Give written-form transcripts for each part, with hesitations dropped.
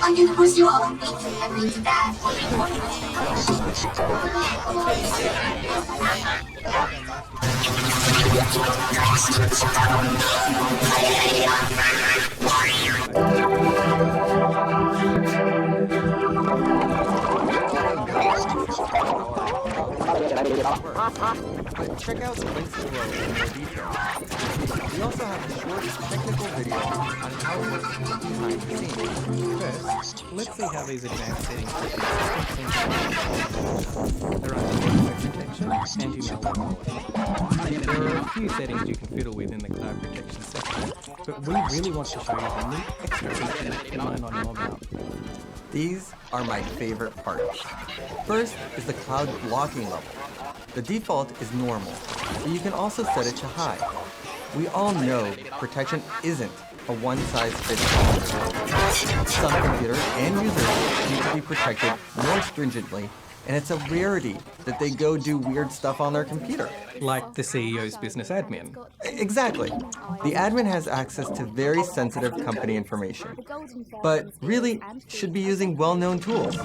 I'm gonna push you all and read that. But check out the links below for more details. We also have a short technical video on how it works behind the scenes. First, let's see how these advanced settings work. They're under protection, anti-malware quality. There are a few settings you can fiddle with in the cloud protection section, but we really want to show you the neat extra features you might not know about. These are my favorite parts. First is the cloud blocking level. The default is normal, but you can also set it to high. We all know protection isn't a one-size-fits-all. Some computers and users need to be protected more stringently, and it's a rarity that they go do weird stuff on their computer. Like the CEO's business admin. Exactly. The admin has access to very sensitive company information, but really should be using well-known tools.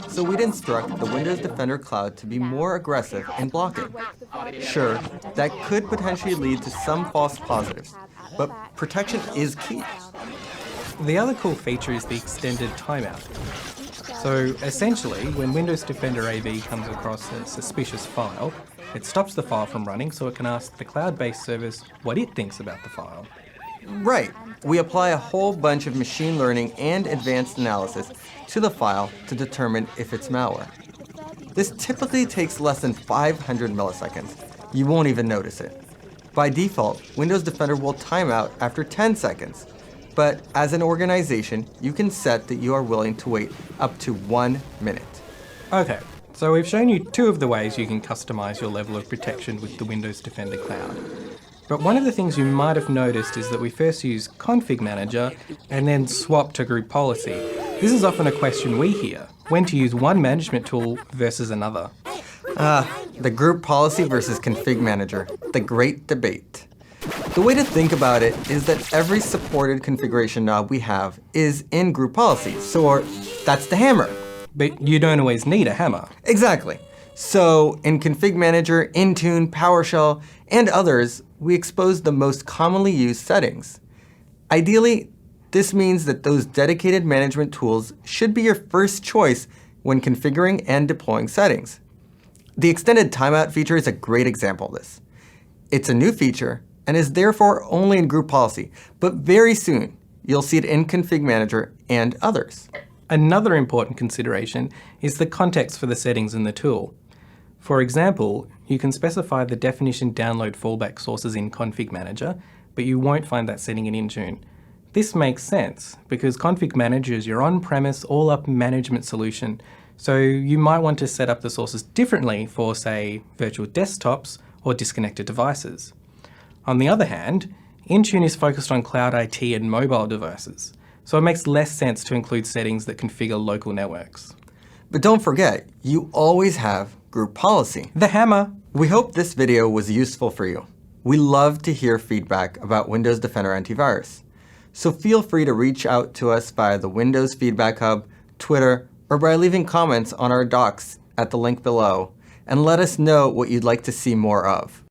So we'd instruct the Windows Defender Cloud to be more aggressive in blocking. Sure, that could potentially lead to some false positives, but protection is key. The other cool feature is the extended timeout. So essentially, when Windows Defender AV comes across a suspicious file, it stops the file from running so it can ask the cloud-based service what it thinks about the file. Right. We apply a whole bunch of machine learning and advanced analysis to the file to determine if it's malware. This typically takes less than 500 milliseconds. You won't even notice it. By default, Windows Defender will time out after 10 seconds. But as an organization, you can set that you are willing to wait up to 1 minute. Okay, so we've shown you two of the ways you can customize your level of protection with the Windows Defender Cloud. But one of the things you might have noticed is that we first use Config Manager and then swap to Group Policy. This is often a question we hear, when to use one management tool versus another. The Group Policy versus Config Manager, the great debate. The way to think about it is that every supported configuration knob we have is in Group Policy, so that's the hammer. But you don't always need a hammer. Exactly. So in Config Manager, Intune, PowerShell, and others, we expose the most commonly used settings. Ideally, this means that those dedicated management tools should be your first choice when configuring and deploying settings. The extended timeout feature is a great example of this. It's a new feature and is therefore only in Group Policy, but very soon you'll see it in Config Manager and others. Another important consideration is the context for the settings in the tool. For example, you can specify the definition download fallback sources in Config Manager, but you won't find that setting in Intune. This makes sense because Config Manager is your on-premise, all-up management solution, so you might want to set up the sources differently for, say, virtual desktops or disconnected devices. On the other hand, Intune is focused on cloud IT and mobile devices, so it makes less sense to include settings that configure local networks. But don't forget, you always have Group Policy. The hammer! We hope this video was useful for you. We love to hear feedback about Windows Defender Antivirus. So feel free to reach out to us via the Windows Feedback Hub, Twitter, or by leaving comments on our docs at the link below, and let us know what you'd like to see more of.